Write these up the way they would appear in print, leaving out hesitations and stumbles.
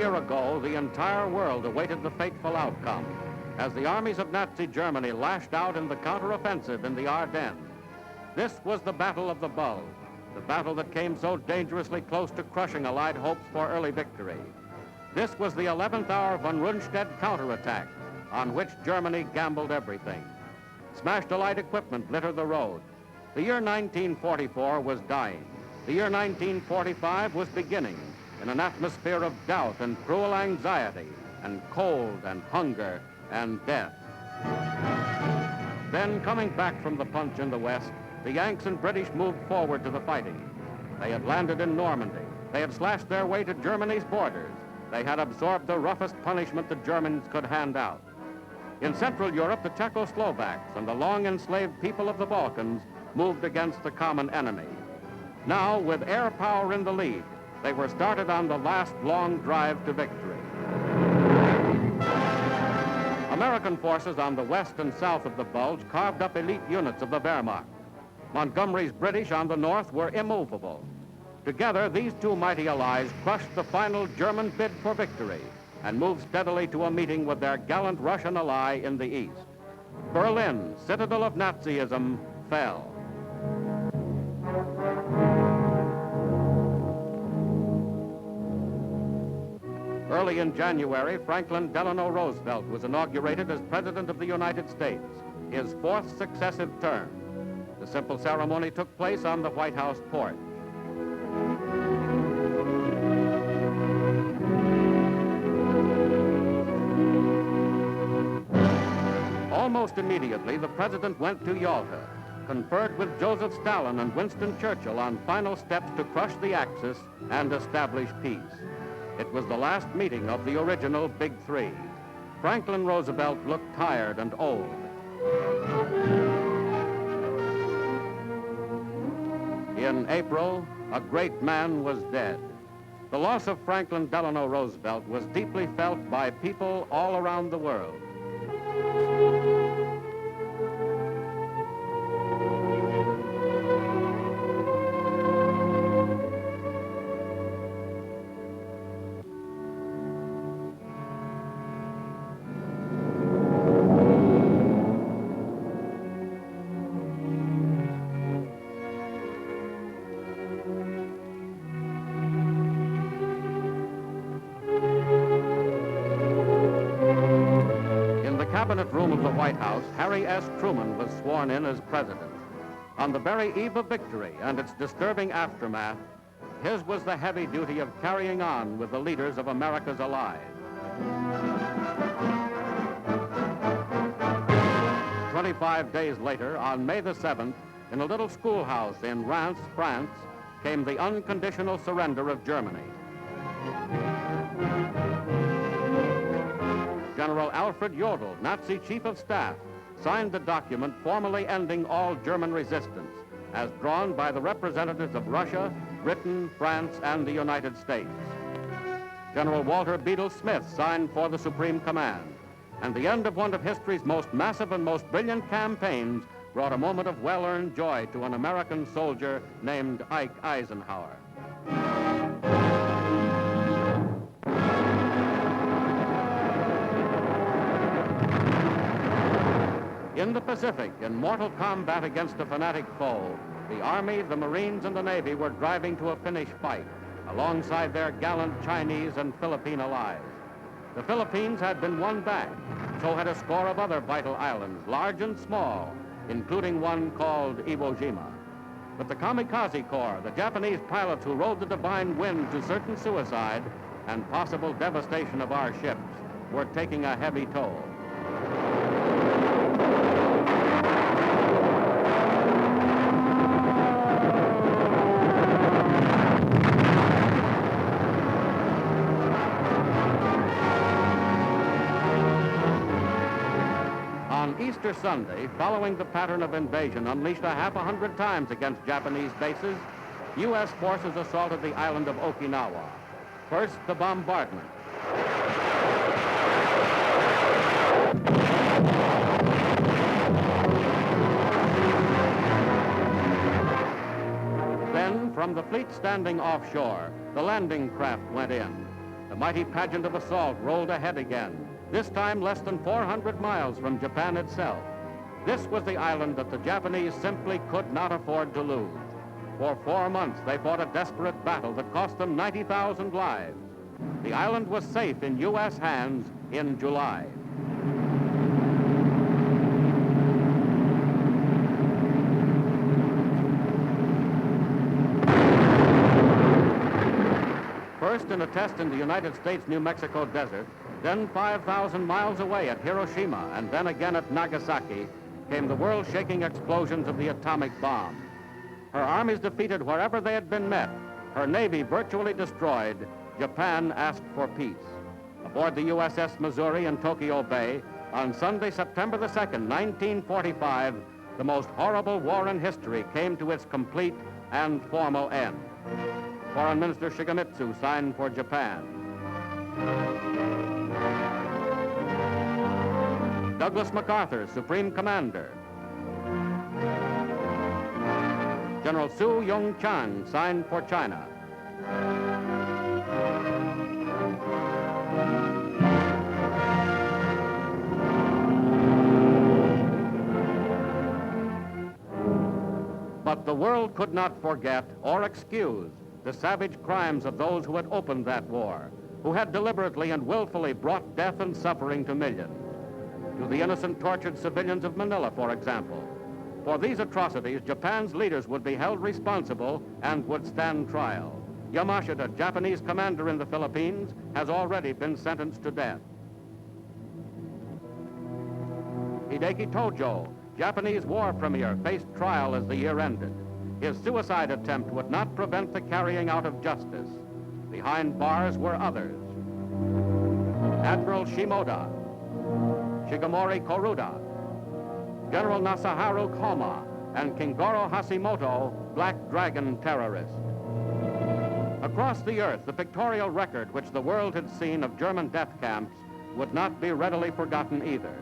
year ago, the entire world awaited the fateful outcome as the armies of Nazi Germany lashed out in the counteroffensive in the Ardennes. This was the Battle of the Bulge, the battle that came so dangerously close to crushing Allied hopes for early victory. This was the 11th hour von Rundstedt counterattack, on which Germany gambled everything. Smashed Allied equipment littered the road. The year 1944 was dying. The year 1945 was beginning in an atmosphere of doubt and cruel anxiety and cold and hunger and death. Then, coming back from the punch in the West, the Yanks and British moved forward to the fighting. They had landed in Normandy. They had slashed their way to Germany's borders. They had absorbed the roughest punishment the Germans could hand out. In Central Europe, the Czechoslovaks and the long enslaved people of the Balkans moved against the common enemy. Now, with air power in the lead, they were started on the last long drive to victory. American forces on the west and south of the Bulge carved up elite units of the Wehrmacht. Montgomery's British on the north were immovable. Together, these two mighty allies crushed the final German bid for victory and moved steadily to a meeting with their gallant Russian ally in the east. Berlin, citadel of Nazism, fell. Early in January, Franklin Delano Roosevelt was inaugurated as President of the United States, his fourth successive term. The simple ceremony took place on the White House porch. Almost immediately, the president went to Yalta, conferred with Joseph Stalin and Winston Churchill on final steps to crush the Axis and establish peace. It was the last meeting of the original Big Three. Franklin Roosevelt looked tired and old. In April, a great man was dead. The loss of Franklin Delano Roosevelt was deeply felt by people all around the world. Cabinet room of the White House, Harry S. Truman was sworn in as president. On the very eve of victory and its disturbing aftermath, his was the heavy duty of carrying on with the leaders of America's allies. 25 days later, on May the 7th, in a little schoolhouse in Reims, France, came the unconditional surrender of Germany. General Alfred Jodl, Nazi Chief of Staff, signed the document formally ending all German resistance, as drawn by the representatives of Russia, Britain, France, and the United States. General Walter Bedell Smith signed for the Supreme Command, and the end of one of history's most massive and most brilliant campaigns brought a moment of well-earned joy to an American soldier named Ike Eisenhower. In the Pacific, in mortal combat against a fanatic foe, the Army, the Marines, and the Navy were driving to a finish fight alongside their gallant Chinese and Philippine allies. The Philippines had been won back, so had a score of other vital islands, large and small, including one called Iwo Jima. But the Kamikaze Corps, the Japanese pilots who rode the divine wind to certain suicide and possible devastation of our ships, were taking a heavy toll. On Easter Sunday, following the pattern of invasion unleashed a half 100 times against Japanese bases, U.S. forces assaulted the island of Okinawa. First, the bombardment. Then, from the fleet standing offshore, the landing craft went in. The The mighty pageant of assault rolled ahead again, this time less than 400 miles from Japan itself. This was the island that the Japanese simply could not afford to lose. For 4 months, they fought a desperate battle that cost them 90,000 lives. The island was safe in U.S. hands in July. First in a test in the United States-New Mexico desert, then 5,000 miles away at Hiroshima, and then again at Nagasaki, came the world-shaking explosions of the atomic bomb. Her armies defeated wherever they had been met, her navy virtually destroyed, Japan asked for peace. Aboard the USS Missouri in Tokyo Bay, on Sunday, September the 2nd, 1945, the most horrible war in history came to its complete and formal end. Foreign Minister Shigemitsu signed for Japan. Douglas MacArthur, Supreme Commander. General Su Yung-chan signed for China. But the world could not forget or excuse the savage crimes of those who had opened that war, who had deliberately and willfully brought death and suffering to millions. To the innocent tortured civilians of Manila, for example. For these atrocities, Japan's leaders would be held responsible and would stand trial. Yamashita, Japanese commander in the Philippines, has already been sentenced to death. Hideki Tojo, Japanese war premier, faced trial as the year ended. His suicide attempt would not prevent the carrying out of justice. Behind bars were others. Admiral Shimoda, Shigemori Koruda, General Nasaharu Koma, and Kingoro Hashimoto, Black Dragon terrorist. Across the earth, the pictorial record which the world had seen of German death camps would not be readily forgotten either.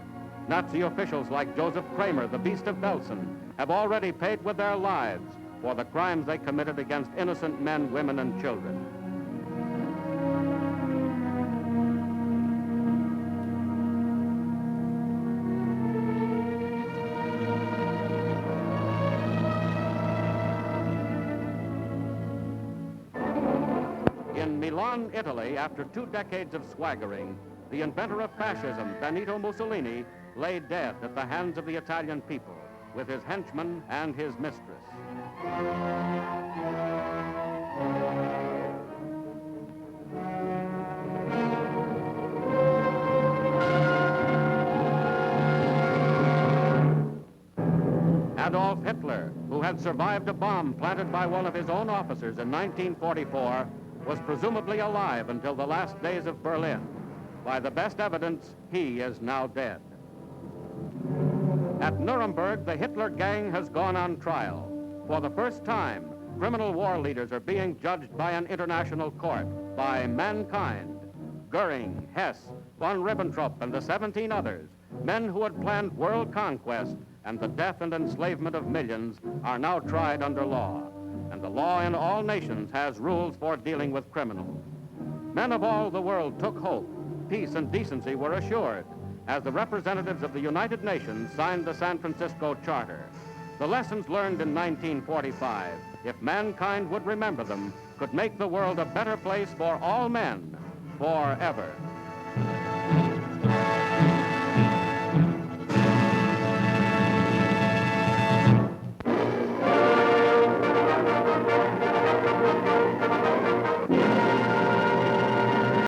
Nazi officials like Joseph Kramer, the Beast of Belsen, have already paid with their lives for the crimes they committed against innocent men, women, and children. In Milan, Italy, after 2 decades of swaggering, the inventor of fascism, Benito Mussolini, lay dead at the hands of the Italian people with his henchmen and his mistress. Adolf Hitler, who had survived a bomb planted by one of his own officers in 1944, was presumably alive until the last days of Berlin. By the best evidence, he is now dead. At Nuremberg, the Hitler gang has gone on trial. For the first time, criminal war leaders are being judged by an international court, by mankind. Goering, Hess, von Ribbentrop, and the 17 others, men who had planned world conquest and the death and enslavement of millions, are now tried under law. And the law in all nations has rules for dealing with criminals. Men of all the world took hope. Peace and decency were assured as the representatives of the United Nations signed the San Francisco Charter. The lessons learned in 1945, if mankind would remember them, could make the world a better place for all men forever.